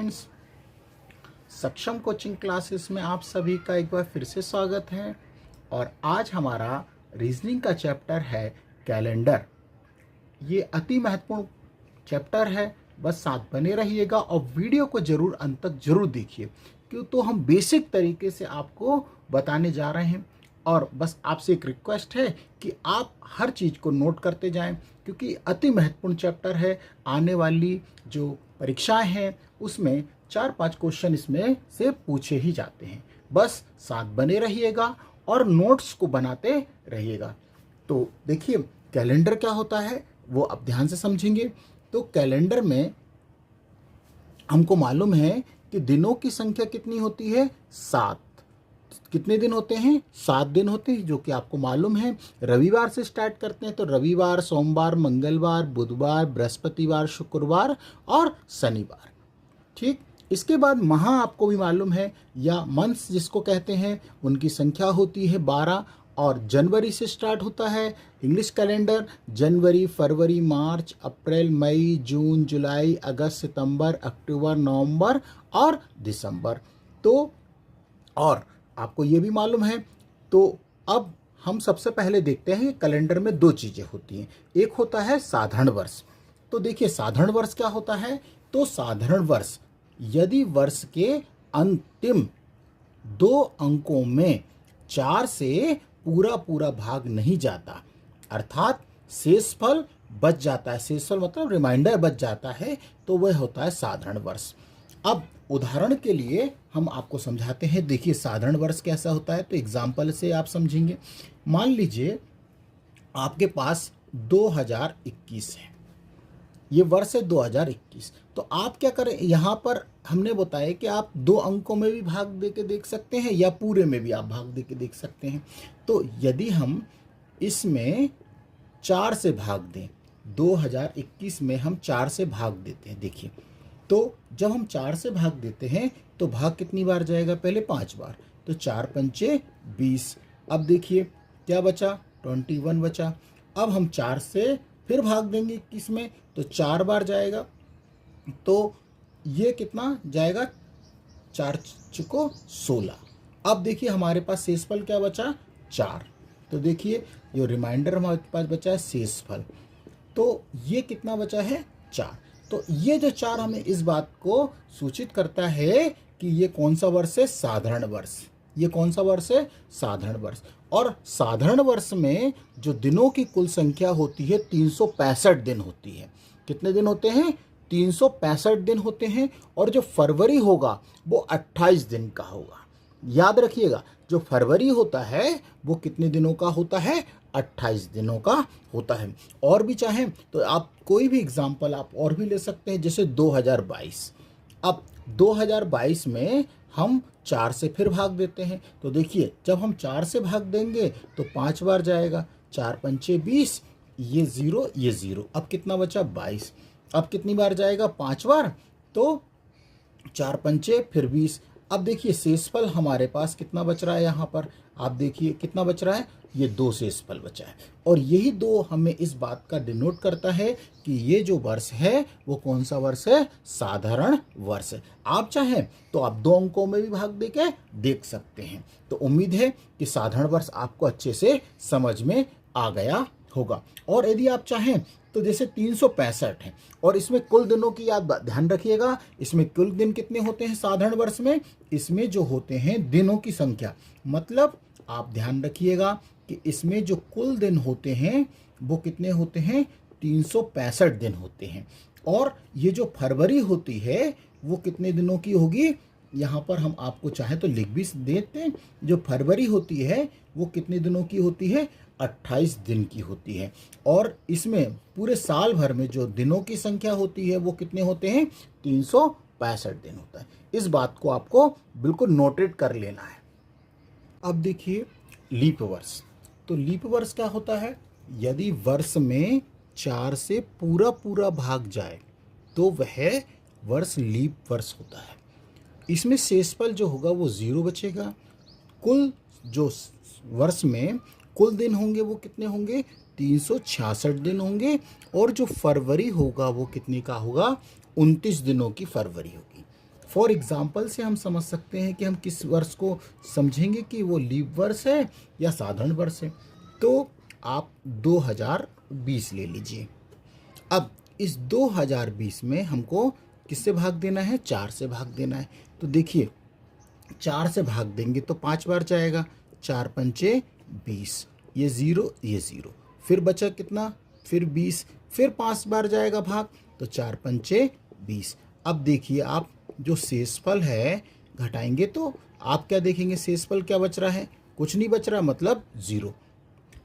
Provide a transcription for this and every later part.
Friends, सक्षम coaching classes में आप सभी का एक बार फिर से स्वागत है। और आज हमारा रीजनिंग का चैप्टर है कैलेंडर। ये अति महत्वपूर्ण चैप्टर है, बस साथ बने रहिएगा और वीडियो को जरूर अंत तक जरूर देखिए, क्यों तो हम बेसिक तरीके से आपको बताने जा रहे हैं। और बस आपसे एक रिक्वेस्ट है कि आप हर चीज़ को नोट करते जाएं, क्योंकि अति महत्वपूर्ण चैप्टर है। आने वाली जो परीक्षाएं हैं उसमें 4-5 क्वेश्चन इसमें से पूछे ही जाते हैं। बस साथ बने रहिएगा और नोट्स को बनाते रहिएगा। तो देखिए, कैलेंडर क्या होता है वो आप ध्यान से समझेंगे। तो कैलेंडर में हमको मालूम है कि दिनों की संख्या कितनी होती है, 7। कितने दिन होते हैं, 7 दिन होते हैं, जो कि आपको मालूम है। रविवार से स्टार्ट करते हैं, तो रविवार, सोमवार, मंगलवार, बुधवार, बृहस्पतिवार, शुक्रवार और शनिवार। ठीक, इसके बाद माह आपको भी मालूम है, या मंथ्स जिसको कहते हैं, उनकी संख्या होती है 12। और जनवरी से स्टार्ट होता है इंग्लिश कैलेंडर। जनवरी, फरवरी, मार्च, अप्रैल, मई, जून, जुलाई, अगस्त, सितंबर, अक्टूबर, नवंबर और दिसंबर। तो और आपको ये भी मालूम है। तो अब हम सबसे पहले देखते हैं कैलेंडर में 2 चीज़ें होती हैं। एक होता है साधारण वर्ष। तो देखिए, साधारण वर्ष क्या होता है। तो साधारण वर्ष यदि वर्ष के अंतिम 2 अंकों में 4 से पूरा भाग नहीं जाता, अर्थात शेषफल बच जाता है, शेषफल मतलब रिमाइंडर बच जाता है, तो वह होता है साधारण वर्ष। अब उदाहरण के लिए हम आपको समझाते हैं। देखिए, साधारण वर्ष कैसा होता है, तो एग्जाम्पल से आप समझेंगे। मान लीजिए आपके पास 2021 है, ये वर्ष है 2021। तो आप क्या करें, यहाँ पर हमने बताया कि आप 2 अंकों में भी भाग दे के देख सकते हैं या पूरे में भी आप भाग दे के देख सकते हैं। तो यदि हम इसमें 4 से भाग दें, 2021 में हम 4 से भाग देते हैं। देखिए, तो जब हम 4 से भाग देते हैं तो भाग कितनी बार जाएगा, पहले 5 बार। तो 4 पंचे 20। अब देखिए क्या बचा, 21 बचा। अब हम 4 से फिर भाग देंगे 21 में, तो 4 बार जाएगा। तो ये कितना जाएगा, 4 चुको 16। अब देखिए हमारे पास शेषफल क्या बचा, 4। तो देखिए जो रिमाइंडर हमारे पास बचा है शेषफल, तो ये कितना बचा है, 4। तो ये जो 4 हमें इस बात को सूचित करता है कि ये कौन सा वर्ष है, साधारण वर्ष। ये कौन सा वर्ष है, साधारण वर्ष। और साधारण वर्ष में जो दिनों की कुल संख्या होती है 365 दिन होती है। कितने दिन होते हैं, 365 दिन होते हैं। और जो फरवरी होगा वो 28 दिन का होगा। याद रखिएगा, जो फरवरी होता है वो कितने दिनों का होता है, 28 दिनों का होता है। और भी चाहें तो आप कोई भी एग्जाम्पल आप और भी ले सकते हैं, जैसे 2022। अब 2022 में हम 4 से फिर भाग देते हैं। तो देखिए, जब हम 4 से भाग देंगे तो 5 बार जाएगा। 4 पंचे 20, ये 0, ये 0। अब कितना बचा, 22। अब कितनी बार जाएगा, 5 बार। तो 4 पंचे फिर 20। अब देखिए शेषफल हमारे पास कितना बच रहा है, यहाँ पर आप देखिए कितना बच रहा है, ये 2 शेषफल बचा है। और यही 2 हमें इस बात का डिनोट करता है कि ये जो वर्ष है वो कौन सा वर्ष है, साधारण वर्ष है। आप चाहें तो आप 2 अंकों में भी भाग दे के देख सकते हैं। तो उम्मीद है कि साधारण वर्ष आपको अच्छे से समझ में आ गया होगा। और यदि आप चाहें तो जैसे 365 है, और इसमें कुल दिनों की याद ध्यान रखिएगा, इसमें कुल दिन कितने होते हैं साधारण वर्ष में, इसमें जो होते हैं दिनों की संख्या, मतलब आप ध्यान रखिएगा कि इसमें जो कुल दिन होते हैं वो कितने होते हैं, 365 दिन होते हैं। और ये जो फरवरी होती है वो कितने दिनों की होगी, यहाँ पर हम आपको चाहे तो लिख भी देते हैं। जो फरवरी होती है वो कितने दिनों की होती है, 28 दिन की होती है। और इसमें पूरे साल भर में जो दिनों की संख्या होती है वो कितने होते हैं, 365 दिन होता है। इस बात को आपको बिल्कुल नोटेड कर लेना है। अब देखिए लीप वर्ष। तो लीप वर्ष क्या होता है, यदि वर्ष में 4 से पूरा भाग जाए तो वह वर्ष लीप वर्ष होता है। इसमें शेषफल जो होगा वो 0 बचेगा। कुल जो वर्ष में कुल दिन होंगे वो कितने होंगे, 366 दिन होंगे। और जो फरवरी होगा वो कितने का होगा, 29 दिनों की फरवरी होगी। फॉर एग्जाम्पल से हम समझ सकते हैं कि हम किस वर्ष को समझेंगे कि वो लीप वर्ष है या साधारण वर्ष है। तो आप 2020 ले लीजिए। अब इस 2020 में हमको किससे भाग देना है? 4 से भाग देना है। तो देखिए 4 से भाग देंगे तो 5 बार जाएगा, 4 पंचे 20, ये 0 ये 0, फिर बचा कितना? फिर 20, फिर 5 बार जाएगा भाग, तो 4 पंचे 20। अब देखिए आप जो शेषफल है घटाएंगे तो आप क्या देखेंगे? शेषफल क्या बच रहा है? कुछ नहीं बच रहा, मतलब 0।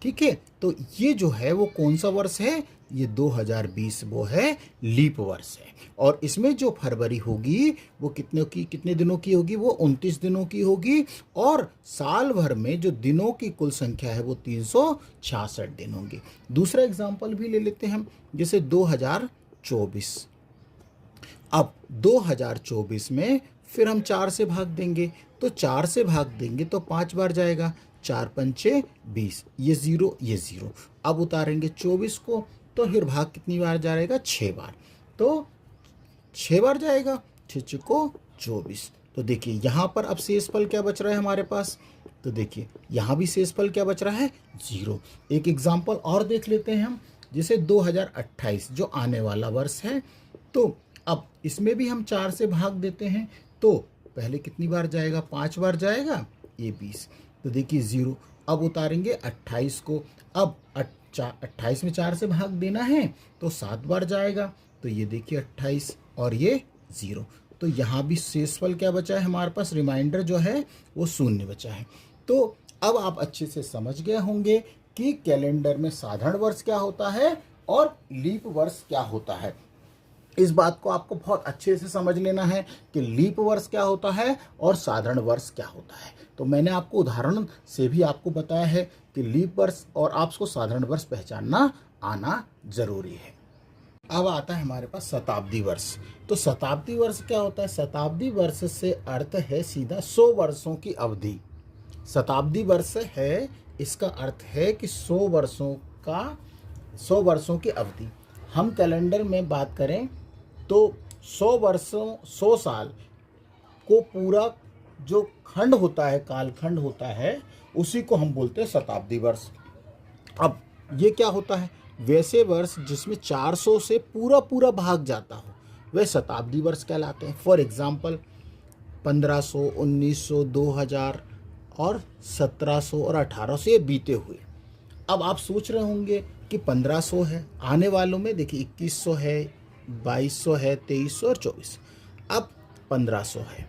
ठीक है, तो ये जो है वो कौन सा वर्ष है? ये 2020 वो है लीप वर्ष है। और इसमें जो फरवरी होगी वो कितने दिनों की होगी? वो 29 दिनों की होगी। और साल भर में जो दिनों की कुल संख्या है वो 366 दिन होंगे। दूसरा एग्जाम्पल भी ले लेते हैं हम, जैसे 2024। अब 2024 में फिर हम 4 से भाग देंगे, तो 4 से भाग देंगे तो 5 बार जाएगा, 4 पंचे 20, ये 0 ये 0। अब उतारेंगे 24 को, तो फिर भाग कितनी बार जाएगा? 6 बार, तो 6 बार जाएगा, 6 को 24। तो देखिए यहाँ पर अब शेषफल क्या बच रहा है हमारे पास? तो देखिए यहाँ भी शेषफल क्या बच रहा है? 0। एक एग्जाम्पल और देख लेते हैं हम, जैसे 2028 जो आने वाला वर्ष है। तो अब इसमें भी हम 4 से भाग देते हैं, तो पहले कितनी बार जाएगा? 5 बार जाएगा, ये 20। तो देखिए 0। अब उतारेंगे 28 को, अब 28 में 4 से भाग देना है तो 7 बार जाएगा, तो ये देखिए 28 और ये 0। तो यहाँ भी शेषफल क्या बचा है हमारे पास? रिमाइंडर जो है वो 0 बचा है। तो अब आप अच्छे से समझ गए होंगे कि कैलेंडर में साधारण वर्ष क्या होता है और लीप वर्ष क्या होता है। इस बात को आपको बहुत अच्छे से समझ लेना है कि लीप वर्ष क्या होता है और साधारण वर्ष क्या होता है। तो मैंने आपको उदाहरण से भी आपको बताया है कि लीप वर्ष और आपको साधारण वर्ष पहचानना आना जरूरी है। अब आता है हमारे पास शताब्दी वर्ष। तो शताब्दी वर्ष क्या होता है? शताब्दी वर्ष से अर्थ है सीधा 100 वर्षों की अवधि। शताब्दी वर्ष है, इसका अर्थ है कि 100 वर्षों की अवधि। हम कैलेंडर में बात करें तो 100 साल को पूरा जो खंड होता है, कालखंड होता है, उसी को हम बोलते हैं शताब्दी वर्ष। अब ये क्या होता है? वैसे वर्ष जिसमें 400 से पूरा भाग जाता हो वह शताब्दी वर्ष कहलाते हैं। फॉर एग्जाम्पल 1500, 1900, 2000 और 1700 और 1800 ये बीते हुए। अब आप सोच रहे होंगे कि 1500 है, आने वालों में देखिए 2100 है, 2200 है, 2300 और 24। अब 1500 है,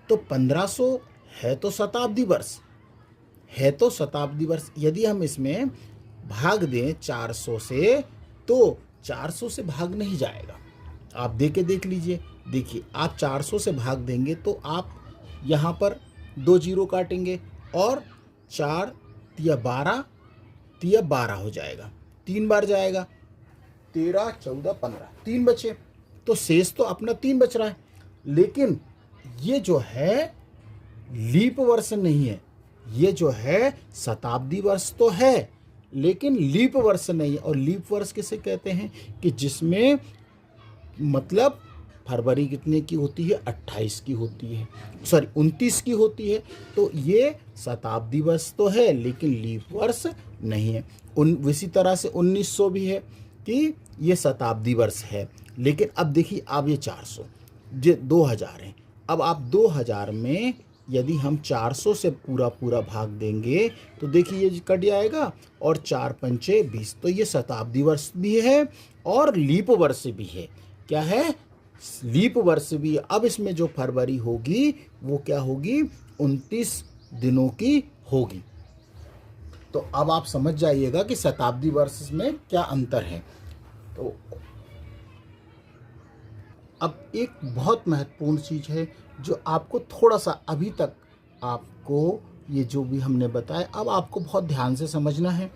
तो 1500 है तो शताब्दी वर्ष है, तो शताब्दी वर्ष यदि हम इसमें भाग दें 400 से, तो 400 से भाग नहीं जाएगा। आप देख लीजिए, देखिए आप 400 से भाग देंगे तो आप यहाँ पर 2 जीरो काटेंगे और 4 तिया 12, तिया 12 हो जाएगा, 3 बार जाएगा, 13, 14, 15, 3 बचे। तो शेष तो अपना 3 बच रहा है। लेकिन ये जो है लीप वर्ष नहीं है, ये जो है शताब्दी वर्ष तो है लेकिन लीप वर्ष नहीं है। और लीप वर्ष किसे कहते हैं? कि जिसमें मतलब फरवरी कितने की होती है? 28 की होती है, सॉरी 29 की होती है। तो ये शताब्दी वर्ष तो है लेकिन लीप वर्ष नहीं है। इसी तरह से 1900 भी है कि ये शताब्दी वर्ष है। लेकिन अब देखिए, अब ये 400 जो 2000 है, अब आप 2000 में यदि हम 400 से पूरा भाग देंगे तो देखिए ये कट जाएगा और 4 पंचे 20। तो ये शताब्दी वर्ष भी है और लीप वर्ष भी है। क्या है? लीप वर्ष भी। अब इसमें जो फरवरी होगी वो क्या होगी? 29 दिनों की होगी। तो अब आप समझ जाइएगा कि शताब्दी वर्ष में क्या अंतर है। तो अब एक बहुत महत्वपूर्ण चीज़ है जो आपको थोड़ा सा अभी तक आपको ये जो भी हमने बताया अब आपको बहुत ध्यान से समझना है।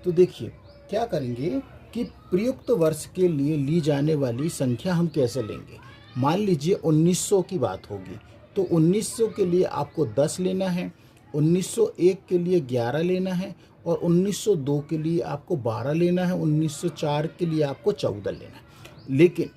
तो देखिए क्या करेंगे कि प्रयुक्त वर्ष के लिए ली जाने वाली संख्या हम कैसे लेंगे। मान लीजिए 1900 की बात होगी तो 1900 के लिए आपको 10 लेना है, 1901 के लिए 11 लेना है और 1902 के लिए आपको 12 लेना है, 1904 के लिए आपको 14 लेना है। लेकिन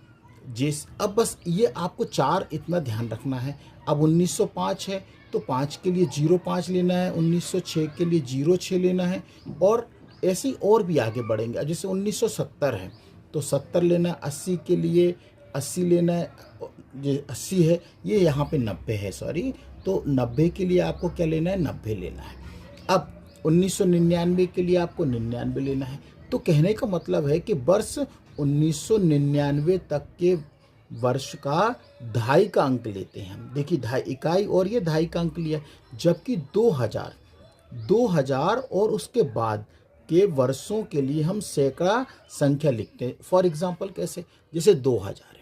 अब बस ये आपको 4 इतना ध्यान रखना है। अब 1905 है तो 5 के लिए 05 लेना है, 1906 के लिए 06 लेना है, और ऐसे ही और भी आगे बढ़ेंगे। अब जैसे 1970 है तो 70 लेना है, 80 के लिए 80 लेना है, ये 80 है, ये यहाँ पे 90 है, सॉरी, तो 90 के लिए आपको क्या लेना है, 90 लेना है। अब 1999 के लिए आपको 99 लेना है। तो कहने का मतलब है कि वर्ष 1999 तक के वर्ष का 2.5 का अंक लेते हैं हम। देखिए 2.5 इकाई और ये 2.5 का अंक लिया, जबकि 2000 और उसके बाद के वर्षों के लिए हम सैकड़ा संख्या लिखते हैं। फॉर एग्जांपल कैसे, जैसे 2000 है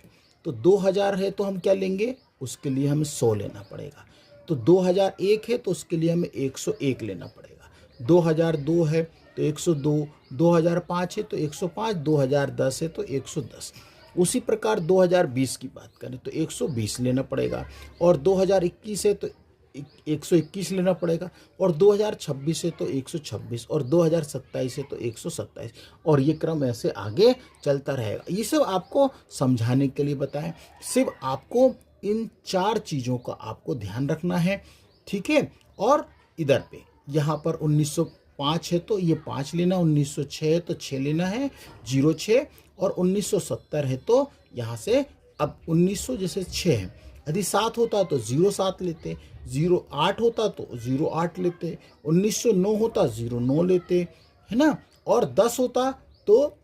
तो 2000 है तो हम क्या लेंगे, उसके लिए हमें 100 लेना पड़ेगा। तो 2001 है तो उसके लिए हमें 101 लेना पड़ेगा। 2002 है तो 102, 2005 है तो 105, 2010 है तो 110। उसी प्रकार 2020 की बात करें तो 120 लेना पड़ेगा, और 2021 है तो 121 लेना पड़ेगा, और 2026 है तो 126, और 2027 है तो 127, और ये क्रम ऐसे आगे चलता रहेगा। ये सब आपको समझाने के लिए बताएं। सिर्फ आपको इन 4 चीज़ों का आपको ध्यान रखना है, ठीक है। और इधर पे यहाँ पर 1905 है तो ये 5 लेना, 1906 है तो 6 लेना है, 06, और 1970 है तो यहाँ से अब 1900 जैसे 6 है, यदि 7 होता तो 07 लेते, 08 होता तो 08 लेते, 1909 होता 09 लेते, है ना, और 10 होता तो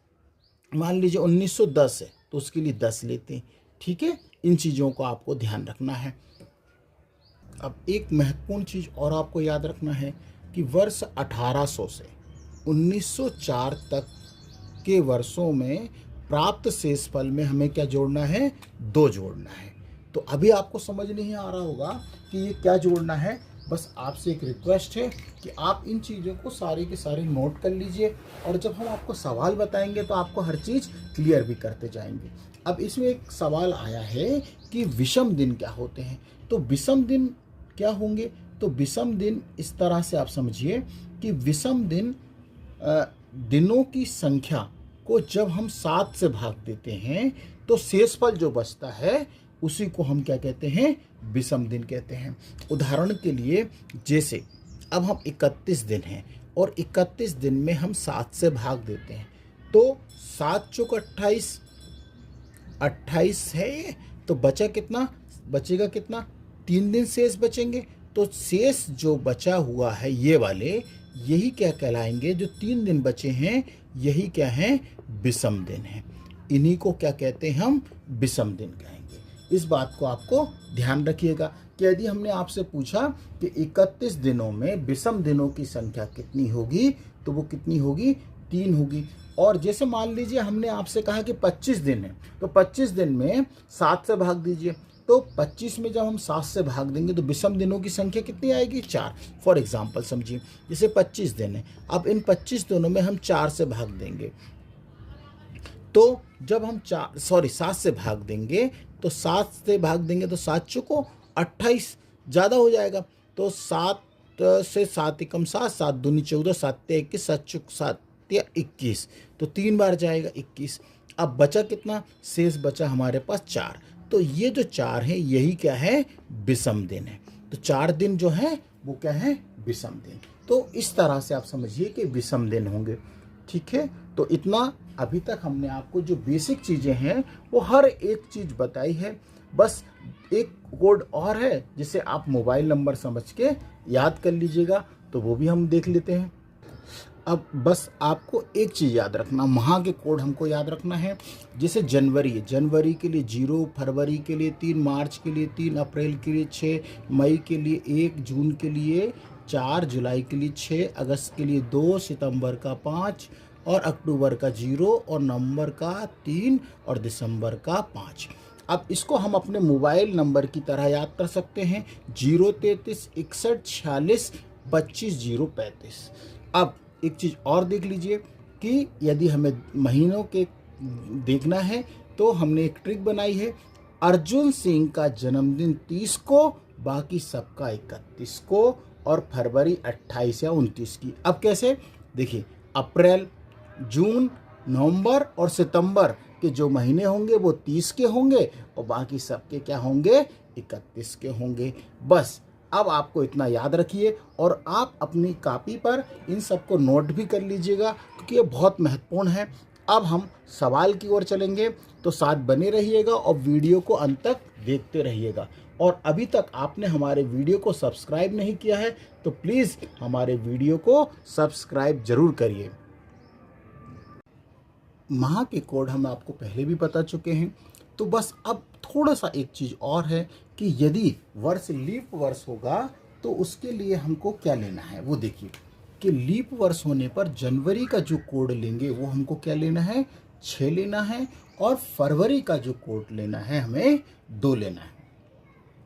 मान लीजिए 1910 है तो उसके लिए 10 लेते, ठीक है। इन चीज़ों को आपको ध्यान रखना है। अब एक महत्वपूर्ण चीज़ और आपको याद रखना है कि वर्ष 1800 से 1904 तक के वर्षों में प्राप्त शेषफल में हमें क्या जोड़ना है, 2 जोड़ना है। तो अभी आपको समझ नहीं आ रहा होगा कि ये क्या जोड़ना है। बस आपसे एक रिक्वेस्ट है कि आप इन चीज़ों को सारे के सारे नोट कर लीजिए, और जब हम आपको सवाल बताएंगे तो आपको हर चीज़ क्लियर भी करते जाएंगे। अब इसमें एक सवाल आया है कि विषम दिन क्या होते हैं। तो विषम दिन क्या होंगे, तो विषम दिन इस तरह से आप समझिए कि विषम दिन दिनों की संख्या को जब हम 7 से भाग देते हैं तो शेषफल जो बचता है उसी को हम क्या कहते हैं, विषम दिन कहते हैं। उदाहरण के लिए जैसे अब हम 31 दिन हैं और 31 दिन में हम 7 से भाग देते हैं तो 7 चौक 28, 28 है, तो बचा कितना, बचेगा कितना, 3 दिन शेष बचेंगे। तो शेष जो बचा हुआ है ये वाले, यही क्या कहलाएंगे, जो 3 दिन बचे हैं यही क्या है, विषम दिन है। इन्हीं को क्या कहते हैं, हम विषम दिन कहेंगे। इस बात को आपको ध्यान रखिएगा कि यदि हमने आपसे पूछा कि 31 दिनों में विषम दिनों की संख्या कितनी होगी तो वो कितनी होगी, 3 होगी। और जैसे मान लीजिए हमने आपसे कहा कि 25 दिन है तो 25 दिन में 7 से भाग दीजिए, तो 25 में जब हम 7 से भाग देंगे तो विषम दिनों की संख्या कितनी आएगी, 4। फॉर एग्जाम्पल समझिए जैसे 25 दिन है, अब इन 25 दिनों में हम 4 से भाग देंगे, तो जब हम 7 से भाग देंगे तो 7 से भाग देंगे तो 7 चौको 28 ज़्यादा हो जाएगा, तो 7 से 7 एकम 7, 7 दूनी 14, 7 21, 7 चौक 7 या 21, तो 3 बार जाएगा 21। अब बचा कितना, शेष बचा हमारे पास 4, तो ये जो 4 है यही क्या है, विषम दिन है। तो 4 दिन जो है वो क्या है, विषम दिन। तो इस तरह से आप समझिए कि विषम दिन होंगे, ठीक है। तो इतना अभी तक हमने आपको जो बेसिक चीज़ें हैं वो हर एक चीज़ बताई है। बस एक कोड और है जिसे आप मोबाइल नंबर समझ के याद कर लीजिएगा, तो वो भी हम देख लेते हैं। अब बस आपको एक चीज़ याद रखना, माह के कोड हमको याद रखना है। जैसे जनवरी है, जनवरी के लिए 0, फरवरी के लिए 3, मार्च के लिए 3, अप्रैल के लिए 6, मई के लिए 1, जून के लिए 4, जुलाई के लिए 6, अगस्त के लिए 2, सितंबर का 5, और अक्टूबर का 0, और नवंबर का 3, और दिसंबर का 5। अब इसको हम अपने मोबाइल नंबर की तरह याद कर सकते हैं, 033 61 46 25 035। अब एक चीज़ और देख लीजिए कि यदि हमें महीनों के देखना है तो हमने एक ट्रिक बनाई है, अर्जुन सिंह का जन्मदिन 30 को, बाकी सबका 31 को, और फरवरी 28 या 29 की। अब कैसे, देखिए अप्रैल, जून, नवंबर और सितंबर कि जो महीने होंगे वो 30 के होंगे और बाकी सबके क्या होंगे, 31 के होंगे। बस अब आपको इतना याद रखिए और आप अपनी कॉपी पर इन सबको नोट भी कर लीजिएगा क्योंकि ये बहुत महत्वपूर्ण है। अब हम सवाल की ओर चलेंगे, तो साथ बने रहिएगा और वीडियो को अंत तक देखते रहिएगा। और अभी तक आपने हमारे वीडियो को सब्सक्राइब नहीं किया है तो प्लीज़ हमारे वीडियो को सब्सक्राइब जरूर करिए। माह के कोड हम आपको पहले भी बता चुके हैं, तो बस अब थोड़ा सा एक चीज़ और है कि यदि वर्ष लीप वर्ष होगा तो उसके लिए हमको क्या लेना है वो देखिए कि लीप वर्ष होने पर जनवरी का जो कोड लेंगे वो हमको क्या लेना है, 6 लेना है, और फरवरी का जो कोड लेना है हमें 2 लेना है।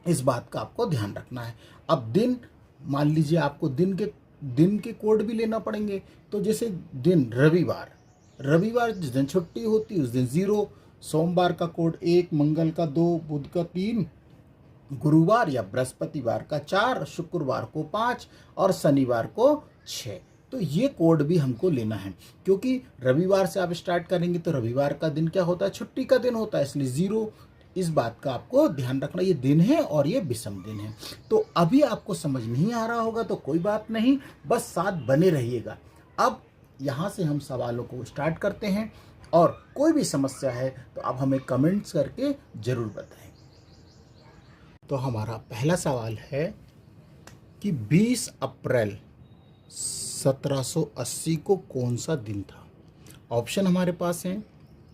इस बात का आपको ध्यान रखना है। अब दिन, मान लीजिए आपको दिन के कोड भी लेना पड़ेंगे, तो जैसे दिन रविवार जिस दिन छुट्टी होती है उस दिन 0, सोमवार का कोड 1, मंगल का 2, बुध का 3, गुरुवार या बृहस्पतिवार का 4, शुक्रवार को 5 और शनिवार को 6। तो ये कोड भी हमको लेना है क्योंकि रविवार से आप स्टार्ट करेंगे तो रविवार का दिन क्या होता है, छुट्टी का दिन होता है, इसलिए 0। इस बात का आपको ध्यान रखना, ये दिन है और ये विषम दिन है। तो अभी आपको समझ नहीं आ रहा होगा तो कोई बात नहीं, बस साथ बने रहिएगा। अब यहाँ से हम सवालों को स्टार्ट करते हैं और कोई भी समस्या है तो आप हमें कमेंट्स करके ज़रूर बताएं। तो हमारा पहला सवाल है कि 20 अप्रैल 1780 को कौन सा दिन था। ऑप्शन हमारे पास हैं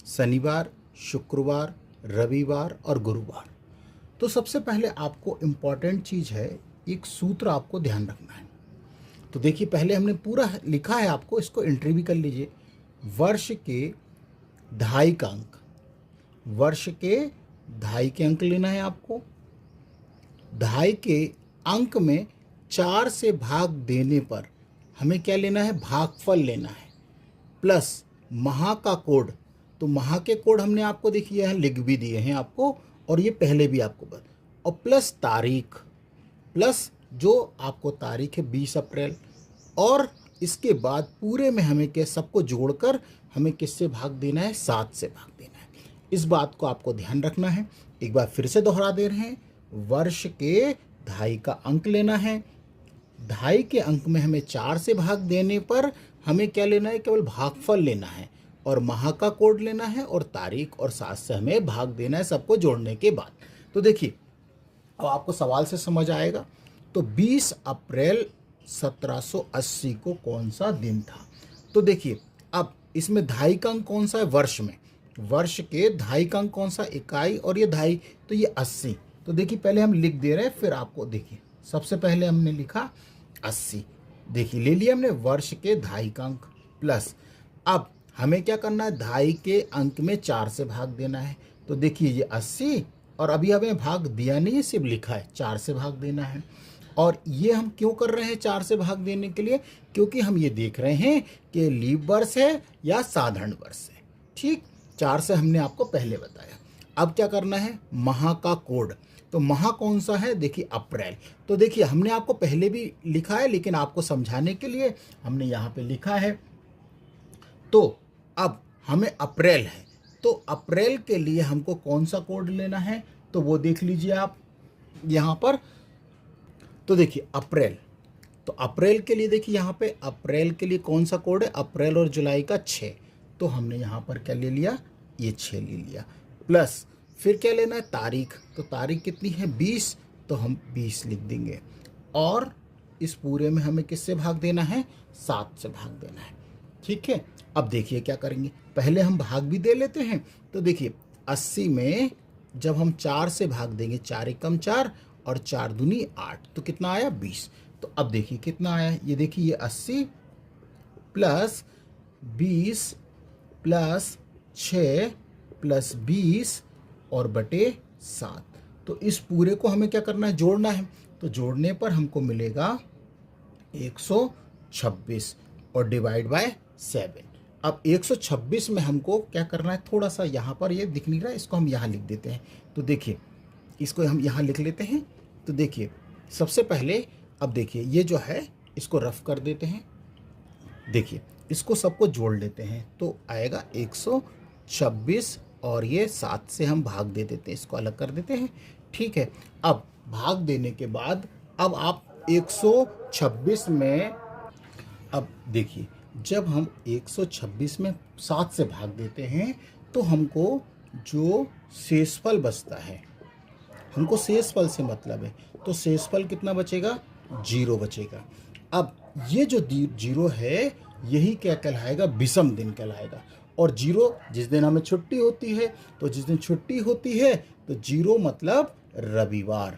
शनिवार, शुक्रवार, रविवार और गुरुवार। तो सबसे पहले आपको इम्पॉर्टेंट चीज़ है, एक सूत्र आपको ध्यान रखना है। तो देखिए पहले हमने पूरा लिखा है, आपको इसको एंट्री भी कर लीजिए। वर्ष के 2.5 अंक, वर्ष के 2.5 अंक लेना है आपको। 2.5 के अंक में 4 से भाग देने पर हमें क्या लेना है, भागफल लेना है, प्लस माह का कोड। तो माह के कोड हमने आपको देखिए यहाँ लिख भी दिए हैं आपको, और ये पहले भी आपको बता, और प्लस तारीख, प्लस जो आपको तारीख है 20 अप्रैल, और इसके बाद पूरे में हमें क्या, सबको जोड़कर हमें किससे भाग देना है, 7 से भाग देना है। इस बात को आपको ध्यान रखना है। एक बार फिर से दोहरा दे रहे हैं, वर्ष के 2.5 का अंक लेना है, 2.5 के अंक में हमें 4 से भाग देने पर हमें क्या लेना है, केवल भागफल लेना है, और माह का कोड लेना है, और तारीख और 7 से हमें भाग देना है सबको जोड़ने के बाद। तो देखिए अब आपको सवाल से समझ आएगा। तो 20 अप्रैल 1780 को कौन सा दिन था। तो देखिए अब इसमें 2.5 का अंक कौन सा है, वर्ष में, वर्ष के 2.5 का अंक कौन सा, इकाई, और ये 2.5, तो ये 80। तो देखिए पहले हम लिख दे रहे हैं, फिर आपको देखिए सबसे पहले हमने लिखा 80, देखिए ले लिया हमने वर्ष के 2.5 का अंक, प्लस अब हमें क्या करना है, 2.5 के अंक में 4 से भाग देना है। तो देखिए ये 80, और अभी हमें भाग दिया नहीं है, सिर्फ लिखा है 4 से भाग देना है। और ये हम क्यों कर रहे हैं 4 से भाग देने के लिए, क्योंकि हम ये देख रहे हैं कि लीप वर्ष है या साधारण वर्ष है। ठीक, 4 से हमने आपको पहले बताया। अब क्या करना है, माह का कोड। तो माह कौन सा है, देखिए अप्रैल। तो देखिए हमने आपको पहले भी लिखा है, लेकिन आपको समझाने के लिए हमने यहाँ पे लिखा है। तो अब हमें अप्रैल है, तो अप्रैल के लिए हमको कौन सा कोड लेना है, तो वो देख लीजिए आप यहाँ पर। तो देखिए अप्रैल, तो अप्रैल के लिए देखिए यहाँ पे अप्रैल के लिए कौन सा कोड है, अप्रैल और जुलाई का 6। तो हमने यहाँ पर क्या ले लिया, ये 6 ले लिया, प्लस फिर क्या लेना है, तारीख। तो तारीख कितनी है, 20, तो हम 20 लिख देंगे, और इस पूरे में हमें किससे भाग देना है, 7 से भाग देना है। ठीक है, अब देखिए क्या करेंगे, पहले हम भाग भी दे लेते हैं। तो देखिए 80 में जब हम 4 से भाग देंगे, 4 एकम 4 और 4 दूनी 8, तो कितना आया, 20। तो अब देखिए कितना आया, ये देखिए ये 80 प्लस 20 प्लस 6 प्लस 20 और बटे 7। तो इस पूरे को हमें क्या करना है, जोड़ना है। तो जोड़ने पर हमको मिलेगा 126 और डिवाइड बाय 7। अब 126 में हमको क्या करना है, थोड़ा सा यहाँ पर ये दिख नहीं रहा है, इसको हम यहाँ लिख देते हैं। तो देखिए इसको हम यहाँ लिख लेते हैं। तो देखिए सबसे पहले अब देखिए ये जो है इसको रफ कर देते हैं, देखिए इसको सबको जोड़ लेते हैं, तो आएगा 126 और ये 7 से हम भाग दे देते हैं, इसको अलग कर देते हैं। ठीक है, अब भाग देने के बाद अब आप 126 में, अब देखिए जब हम 126 में 7 से भाग देते हैं तो हमको जो शेषफल बचता है, हमको शेषफल से मतलब है, तो शेषफल कितना बचेगा, 0 बचेगा। अब ये जो 0 है यही क्या कहलाएगा, विषम दिन कहलाएगा। और 0 जिस दिन हमें छुट्टी होती है, तो जिस दिन छुट्टी होती है तो 0 मतलब रविवार,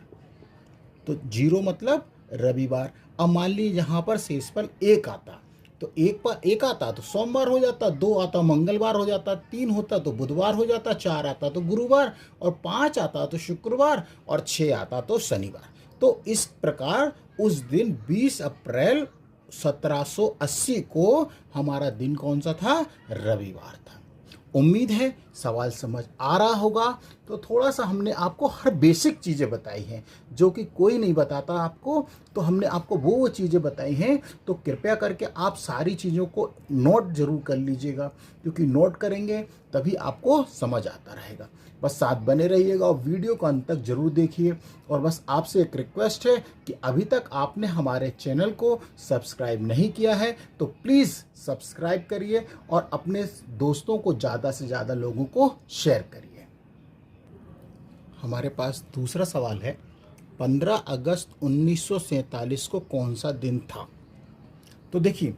तो 0 मतलब रविवार। अब मान लीजिए यहाँ पर शेषफल 1 आता, तो 1 पर 1 आता तो सोमवार हो जाता, 2 आता मंगलवार हो जाता, 3 होता तो बुधवार हो जाता, 4 आता तो गुरुवार, और 5 आता तो शुक्रवार, और 6 आता तो शनिवार। तो इस प्रकार उस दिन 20 अप्रैल 1780 को हमारा दिन कौन सा था, रविवार था। उम्मीद है सवाल समझ आ रहा होगा। तो थोड़ा सा हमने आपको हर बेसिक चीज़ें बताई हैं जो कि कोई नहीं बताता आपको, तो हमने आपको वो चीज़ें बताई हैं। तो कृपया करके आप सारी चीज़ों को नोट जरूर कर लीजिएगा, क्योंकि नोट करेंगे तभी आपको समझ आता रहेगा। बस साथ बने रहिएगा और वीडियो को अंत तक जरूर देखिए। और बस आपसे एक रिक्वेस्ट है कि अभी तक आपने हमारे चैनल को सब्सक्राइब नहीं किया है तो प्लीज़ सब्सक्राइब करिए और अपने दोस्तों को ज़्यादा से ज़्यादा लोगों को शेयर करिए। हमारे पास दूसरा सवाल है, 15 अगस्त 1947 को कौन सा दिन था। तो देखिए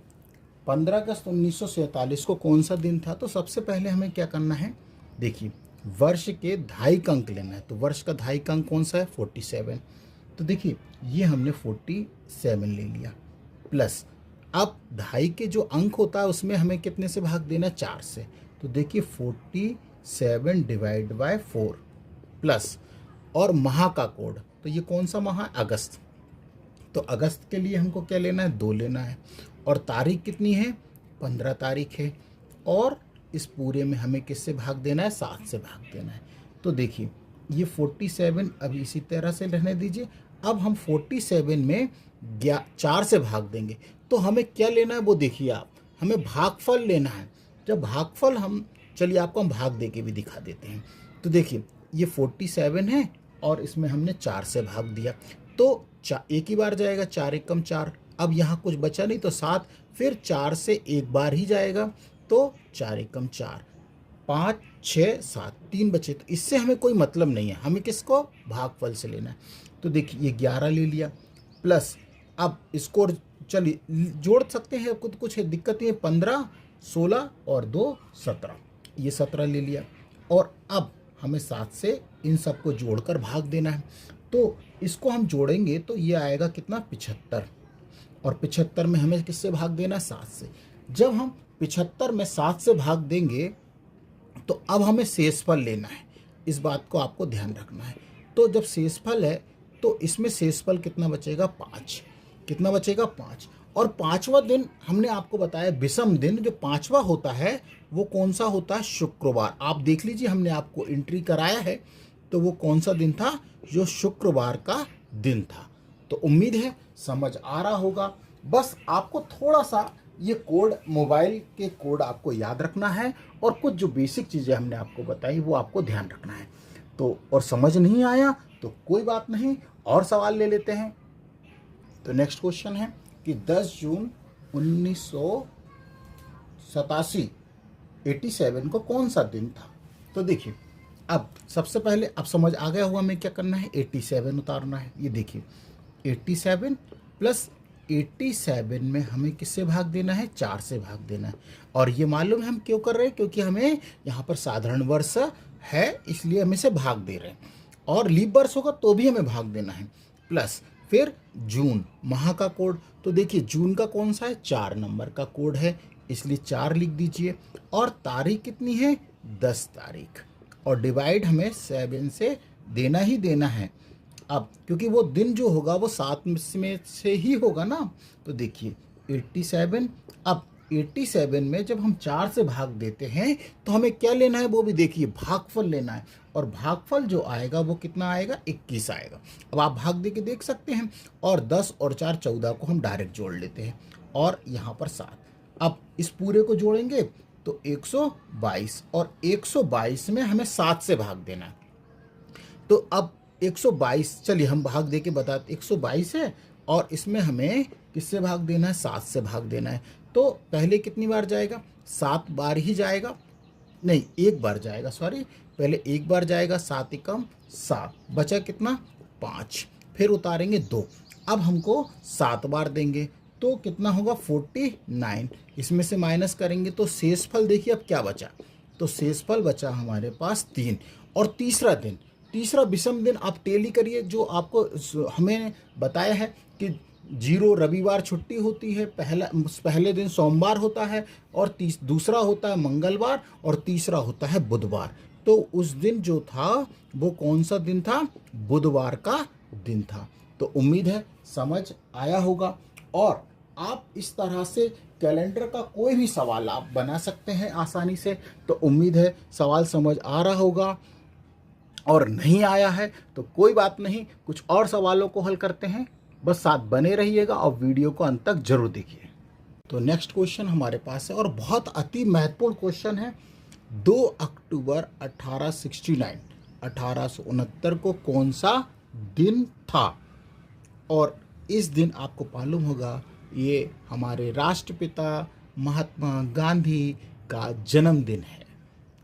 15 अगस्त 1947 को कौन सा दिन था, तो सबसे पहले हमें क्या करना है, देखिए वर्ष के 2.5 अंक लेना है। तो वर्ष का 2.5 अंक कौन सा है, 47। तो देखिए ये हमने 47 ले लिया, प्लस अब 2.5 के जो अंक होता है उसमें हमें कितने से भाग देना, 4 से। तो देखिए 47 डिवाइड बाय 4, प्लस और माह का कोड, तो ये कौन सा माह है, अगस्त। तो अगस्त के लिए हमको क्या लेना है, 2 लेना है। और तारीख कितनी है, 15 तारीख है। और इस पूरे में हमें किससे भाग देना है, 7 से भाग देना है। तो देखिए ये 47 अभी इसी तरह से रहने दीजिए। अब हम 47 में 4 से भाग देंगे, तो हमें क्या लेना है वो देखिए आप, हमें भागफल लेना है। जब भागफल हम, चलिए आपको हम भाग दे के भी दिखा देते हैं। तो देखिए ये 47 है और इसमें हमने 4 से भाग दिया, तो एक ही बार जाएगा, 4 एकम 4। अब यहाँ कुछ बचा नहीं तो 7, फिर 4 से एक बार ही जाएगा, तो 4 एकम 4, 5 6 7, 3 बचे। तो इससे हमें कोई मतलब नहीं है, हमें किसको, भागफल से लेना है। तो देखिए ये 11 ले लिया, प्लस अब इसको चलिए जोड़ सकते हैं, कुछ दिक्कत नहीं है, 15 16 और 2 17, ये 17 ले लिया। और अब हमें 7 से इन सबको जोड़कर भाग देना है। तो इसको हम जोड़ेंगे तो ये आएगा कितना, 75। और 75 में हमें किससे भाग देना, 7 से। जब हम 75 में 7 से भाग देंगे तो अब हमें शेषफल लेना है, इस बात को आपको ध्यान रखना है। तो जब शेषफल है तो इसमें शेषफल कितना बचेगा, 5। कितना बचेगा, 5। और 5वां दिन हमने आपको बताया विषम दिन, जो 5वां होता है वो कौन सा होता है, शुक्रवार। आप देख लीजिए हमने आपको एंट्री कराया है, तो वो कौन सा दिन था, जो शुक्रवार का दिन था। तो उम्मीद है समझ आ रहा होगा। बस आपको थोड़ा सा ये कोड, मोबाइल के कोड आपको याद रखना है, और कुछ जो बेसिक चीज़ें हमने आपको बताई वो आपको ध्यान रखना है। तो और समझ नहीं आया तो कोई बात नहीं, और सवाल ले लेते हैं। तो नेक्स्ट क्वेश्चन है कि 10 जून 1987 को कौन सा दिन था। तो देखिए अब सबसे पहले अब समझ आ गया हुआ हमें क्या करना है, 87 उतारना है। ये देखिए 87 प्लस 87 में हमें किससे भाग देना है, 4 से भाग देना है। और ये मालूम है हम क्यों कर रहे हैं, क्योंकि हमें यहाँ पर साधारण वर्ष है इसलिए हम इसे भाग दे रहे हैं, और लीप वर्ष होगा तो भी हमें भाग देना है। प्लस फिर जून, माह का कोड, तो देखिए जून का कौन सा है, 4 नंबर का कोड है, इसलिए 4 लिख दीजिए। और तारीख कितनी है, 10 तारीख, और डिवाइड हमें 7 से देना ही देना है। अब क्योंकि वो दिन जो होगा वो 7 में से ही होगा ना। तो देखिए 87, अब 87 में जब हम 4 से भाग देते हैं तो हमें क्या लेना है, वो भी देखिए भागफल लेना है। और भागफल जो आएगा वो कितना आएगा, 21 आएगा। अब आप भाग दे के देख सकते हैं। और 10 और 4 14 को हम डायरेक्ट जोड़ लेते हैं, और यहाँ पर 7। अब इस पूरे को जोड़ेंगे तो 122, और 122 में हमें 7 से भाग देना है। तो अब 122, चलिए हम भाग दे के बताते, 122 है और इसमें हमें किससे भाग देना है, 7 से भाग देना है। तो पहले कितनी बार जाएगा, 7 बार ही जाएगा, नहीं 1 बार जाएगा, सॉरी, पहले 1 बार जाएगा, 7 एकम 7, बचा कितना 5, फिर उतारेंगे 2, अब हमको 7 बार देंगे तो कितना होगा 49, इसमें से माइनस करेंगे तो शेषफल देखिए अब क्या बचा, तो शेषफल बचा हमारे पास 3। और तीसरा दिन, तीसरा विषम दिन आप टेली करिए, जो आपको हमें बताया है कि 0 रविवार छुट्टी होती है, पहले दिन सोमवार होता है, और दूसरा होता है मंगलवार, और तीसरा होता है बुधवार। तो उस दिन जो था वो कौन सा दिन था, बुधवार का दिन था। तो उम्मीद है समझ आया होगा, और आप इस तरह से कैलेंडर का कोई भी सवाल आप बना सकते हैं आसानी से। तो उम्मीद है सवाल समझ आ रहा होगा, और नहीं आया है तो कोई बात नहीं, कुछ और सवालों को हल करते हैं, बस साथ बने रहिएगा और वीडियो को अंत तक जरूर देखिए। तो नेक्स्ट क्वेश्चन हमारे पास है, और बहुत अति महत्वपूर्ण क्वेश्चन है। 2 अक्टूबर 1869 को कौन सा दिन था? और इस दिन आपको मालूम होगा ये हमारे राष्ट्रपिता महात्मा गांधी का जन्मदिन है।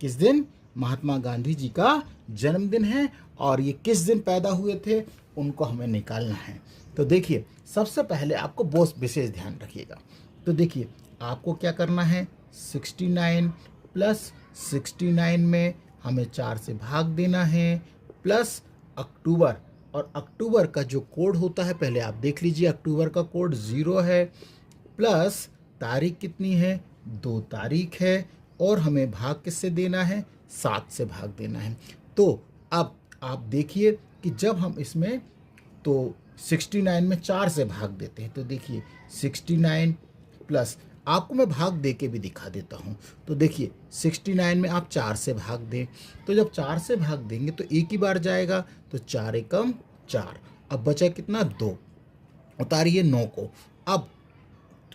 किस दिन? महात्मा गांधी जी का जन्मदिन है, और ये किस दिन पैदा हुए थे उनको हमें निकालना है। तो देखिए सबसे पहले आपको बहुत विशेष ध्यान रखिएगा। तो देखिए आपको क्या करना है, 69 प्लस 69 में हमें 4 से भाग देना है, प्लस अक्टूबर, और अक्टूबर का जो कोड होता है पहले आप देख लीजिए, अक्टूबर का कोड 0 है, प्लस तारीख कितनी है, 2 तारीख है, और हमें भाग किससे देना है, 7 से भाग देना है। तो अब आप देखिए कि जब हम इसमें तो 69 में 4 से भाग देते हैं, तो देखिए 69 प्लस, आपको मैं भाग दे के भी दिखा देता हूँ। तो देखिए 69 में आप 4 से भाग दें, तो जब 4 से भाग देंगे तो एक ही बार जाएगा, तो 4 एकम 4, अब बचा कितना 2, उतारिए 9 को। अब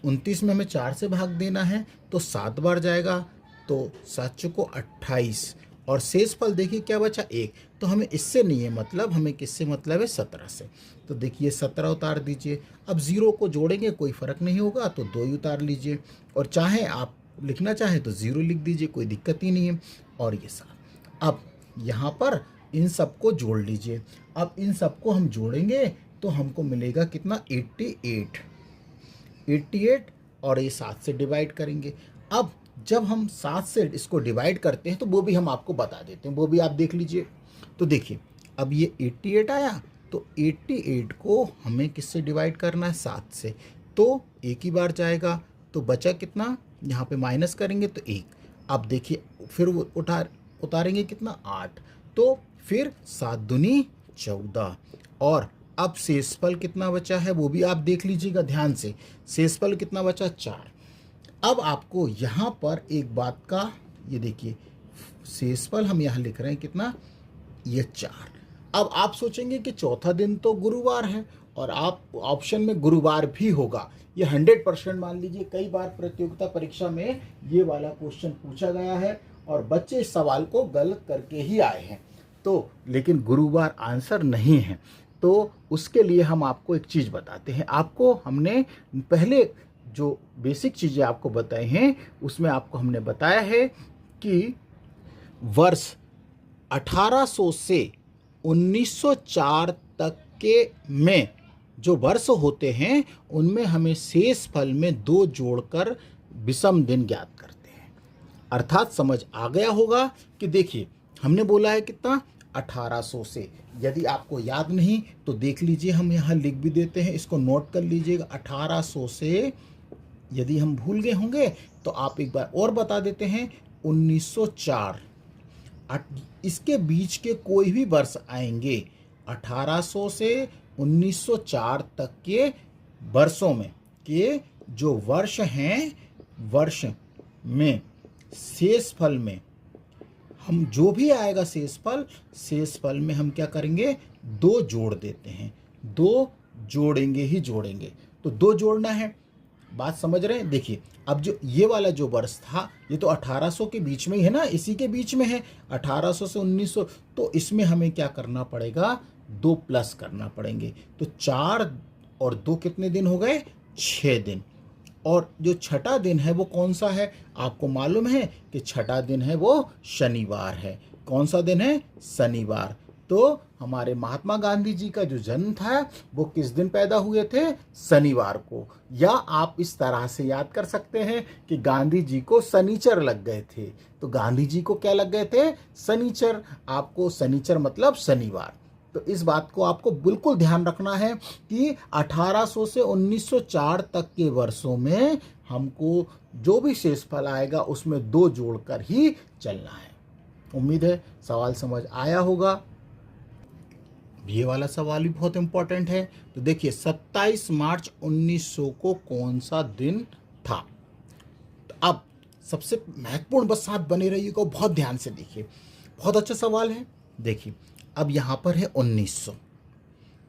29 में हमें 4 से भाग देना है तो 7 बार जाएगा, तो 7 चौको 28, और शेषफल देखिए क्या बचा 1। तो हमें इससे नहीं है मतलब, हमें किससे मतलब है, 17 से। तो देखिए 17 उतार दीजिए। अब 0 को जोड़ेंगे कोई फ़र्क नहीं होगा, तो 2 ही उतार लीजिए, और चाहे आप लिखना चाहें तो 0 लिख दीजिए, कोई दिक्कत ही नहीं है। और ये 7, अब यहाँ पर इन सबको जोड़ लीजिए। अब इन सबको हम जोड़ेंगे तो हमको मिलेगा कितना, 88, और ये 7 से डिवाइड करेंगे। अब जब हम 7 से इसको डिवाइड करते हैं तो वो भी हम आपको बता देते हैं, वो भी आप देख लीजिए। तो देखिए अब ये 88 आया, तो 88 को हमें किससे डिवाइड करना है, 7 से, तो एक ही बार जाएगा, तो बचा कितना, यहाँ पे माइनस करेंगे तो 1। अब देखिए फिर उतारेंगे कितना, 8, तो फिर 7 दूनी 14, और अब शेषफल कितना बचा है वो भी आप देख लीजिएगा ध्यान से, शेषफल कितना बचा, 4। अब आपको यहाँ पर एक बात का, ये देखिए शेषफल हम यहाँ लिख रहे हैं कितना, ये 4। अब आप सोचेंगे कि चौथा दिन तो गुरुवार है, और आप ऑप्शन में गुरुवार भी होगा, ये 100% मान लीजिए। कई बार प्रतियोगिता परीक्षा में ये वाला क्वेश्चन पूछा गया है, और बच्चे इस सवाल को गलत करके ही आए हैं। तो लेकिन गुरुवार आंसर नहीं है, तो उसके लिए हम आपको एक चीज़ बताते हैं। आपको हमने पहले जो बेसिक चीज़ें आपको बताई हैं, उसमें आपको हमने बताया है कि वर्ष 1800 से 1904 तक के में जो वर्ष होते हैं उनमें हमें शेषफल में 2 जोड़कर विषम दिन ज्ञात करते हैं। अर्थात समझ आ गया होगा कि देखिए हमने बोला है कितना, 1800 से। यदि आपको याद नहीं तो देख लीजिए, हम यहाँ लिख भी देते हैं, इसको नोट कर लीजिएगा। 1800 से यदि हम भूल गए होंगे तो आप एक बार और बता देते हैं, 1904, इसके बीच के कोई भी वर्ष आएंगे 1800 से 1904 तक के वर्षों में के जो वर्ष हैं, वर्ष में शेषफल में हम जो भी आएगा शेषफल में हम क्या करेंगे, 2 जोड़ देते हैं, 2 जोड़ेंगे ही जोड़ेंगे। तो 2 जोड़ना है, बात समझ रहे हैं? देखिए, अब जो ये वाला जो वर्ष था ये तो 1800 के बीच में ही है ना, इसी के बीच में है 1800 से 1900। तो इसमें हमें क्या करना पड़ेगा, 2 प्लस करना पड़ेंगे। तो 4 और 2 कितने दिन हो गए, 6 दिन। और जो छठा दिन है वो कौन सा है, आपको मालूम है कि छठा दिन है वो शनिवार है। कौन सा दिन है, शनिवार। तो हमारे महात्मा गांधी जी का जो जन्म था वो किस दिन पैदा हुए थे, शनिवार को। या आप इस तरह से याद कर सकते हैं कि गांधी जी को शनिचर लग गए थे। तो गांधी जी को क्या लग गए थे, शनिचर। आपको शनिचर मतलब शनिवार। तो इस बात को आपको बिल्कुल ध्यान रखना है कि 1800 से 1904 तक के वर्षों में हमको जो भी शेषफल आएगा उसमें 2 जोड़कर ही चलना है। उम्मीद है सवाल समझ आया होगा। ये वाला सवाल भी बहुत इंपॉर्टेंट है। तो देखिए 27 मार्च 1900 को कौन सा दिन था। तो अब सबसे महत्वपूर्ण, बस साथ बने रहिएगा, बहुत ध्यान से देखिए, बहुत अच्छा सवाल है। देखिए अब यहाँ पर है 1900,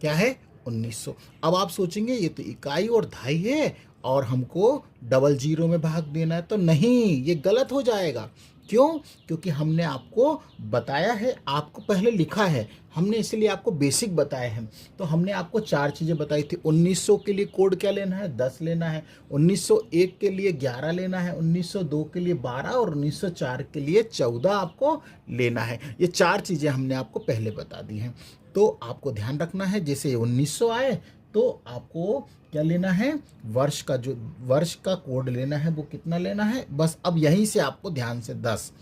क्या है 1900। अब आप सोचेंगे ये तो इकाई और दहाई है और हमको डबल जीरो में भाग देना है। तो नहीं, ये गलत हो जाएगा। क्यों, क्योंकि हमने आपको बताया है, आपको पहले लिखा है हमने, इसलिए आपको बेसिक बताए हैं। तो हमने आपको 4 चीज़ें बताई थी। 1900 के लिए कोड क्या लेना है, 10 लेना है। 1901 के लिए 11 लेना है। 1902 के लिए 12 और 1904 के लिए 14 आपको लेना है। ये 4 चीज़ें हमने आपको पहले बता दी हैं। तो आपको ध्यान रखना है, जैसे 1900 आए तो आपको क्या लेना है, वर्ष का, जो वर्ष का कोड लेना है वो कितना लेना है, बस अब यहीं से आपको ध्यान से 10,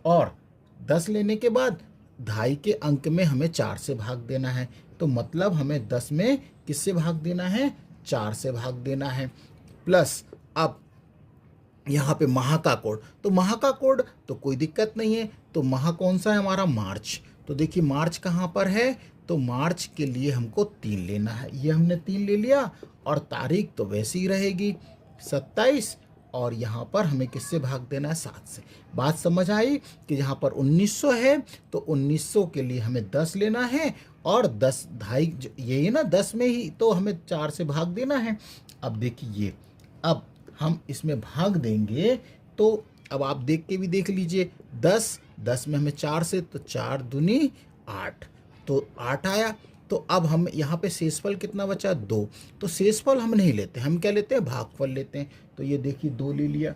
और 10 लेने के बाद ढाई के अंक में हमें 4 से भाग देना है। तो मतलब हमें 10 में किससे भाग देना है, 4 से भाग देना है। प्लस अब यहाँ पे माह का कोड, तो माह का कोड तो कोई दिक्कत नहीं है। तो माह कौन सा है हमारा, मार्च। तो देखिए मार्च कहाँ पर है, तो मार्च के लिए हमको 3 लेना है। ये हमने 3 ले लिया, और तारीख तो वैसी ही रहेगी 27, और यहाँ पर हमें किससे भाग देना है, 7 से। बात समझ आई कि यहाँ पर 1900 है तो 1900 के लिए हमें 10 लेना है, और 10 ढाई यही ना 10 में ही तो हमें 4 से भाग देना है। अब देखिए ये, अब हम इसमें भाग देंगे तो अब आप देख के भी देख लीजिए, 10 में हमें 4 से, तो 4 दूनी 8, तो 8 आया। तो अब हम यहाँ पे शेषफल कितना बचा, 2। तो शेषफल हम नहीं लेते, हम क्या लेते हैं, भागफल लेते हैं। तो ये देखिए 2 ले लिया,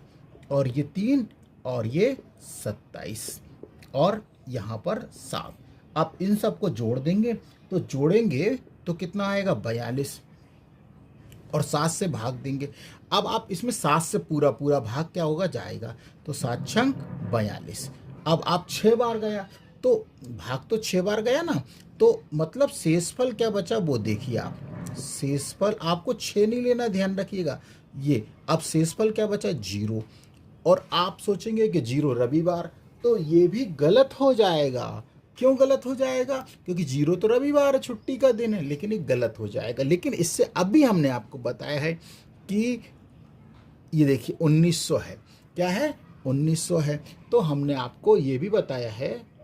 और ये 3, और ये 27, और यहाँ पर 7। अब इन सबको जोड़ देंगे, तो जोड़ेंगे तो कितना आएगा, 42, और 7 से भाग देंगे। अब आप इसमें 7 से पूरा पूरा भाग क्या होगा, जाएगा। तो 7 छंक 42। अब आप 6 बार गया तो भाग तो 6 बार गया ना, तो मतलब शेषफल क्या बचा वो देखिए आप। शेषफल आपको 6 नहीं लेना, ध्यान रखिएगा ये। अब शेषफल क्या बचा, 0। और आप सोचेंगे कि 0 रविवार, तो ये भी गलत हो जाएगा। क्यों गलत हो जाएगा, क्योंकि 0 तो रविवार है, छुट्टी का दिन है, लेकिन ये गलत हो जाएगा। लेकिन इससे अभी हमने आपको बताया है कि ये देखिए 1900 है, क्या है, 1900 है। तो हमने आपको ये भी बताया है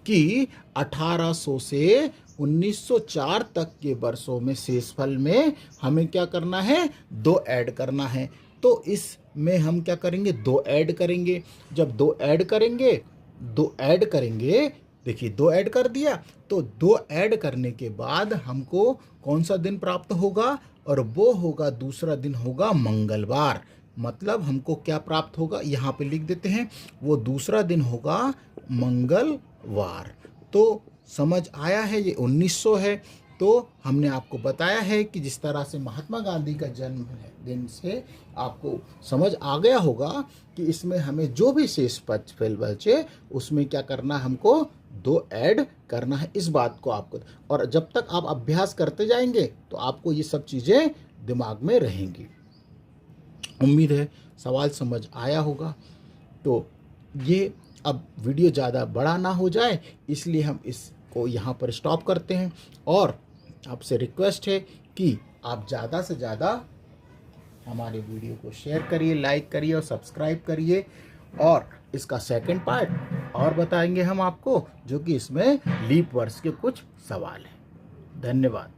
कि 1800 से 1904 तक के वर्षों में शेषफल में हमें क्या करना है, 2 ऐड करना है। तो इसमें हम क्या करेंगे, 2 ऐड करेंगे। जब 2 ऐड करेंगे, देखिए 2 ऐड कर दिया, तो 2 ऐड करने के बाद हमको कौन सा दिन प्राप्त होगा, और वो होगा, दूसरा दिन होगा मंगलवार। मतलब हमको क्या प्राप्त होगा, यहाँ पे लिख देते हैं, वो दूसरा दिन होगा मंगलवार। तो समझ आया है, ये 1900 है। तो हमने आपको बताया है कि जिस तरह से महात्मा गांधी का जन्म है दिन से आपको समझ आ गया होगा कि इसमें हमें जो भी शेषफल बचे उसमें क्या करना है, हमको 2 ऐड करना है। इस बात को आपको, और जब तक आप अभ्यास करते जाएंगे तो आपको ये सब चीज़ें दिमाग में रहेंगी। उम्मीद है सवाल समझ आया होगा। तो ये अब वीडियो ज़्यादा बड़ा ना हो जाए इसलिए हम इसको यहाँ पर स्टॉप करते हैं, और आपसे रिक्वेस्ट है कि आप ज़्यादा से ज़्यादा हमारे वीडियो को शेयर करिए, लाइक करिए और सब्सक्राइब करिए। और इसका सेकंड पार्ट और बताएंगे हम आपको, जो कि इसमें लीप वर्ष के कुछ सवाल हैं। धन्यवाद।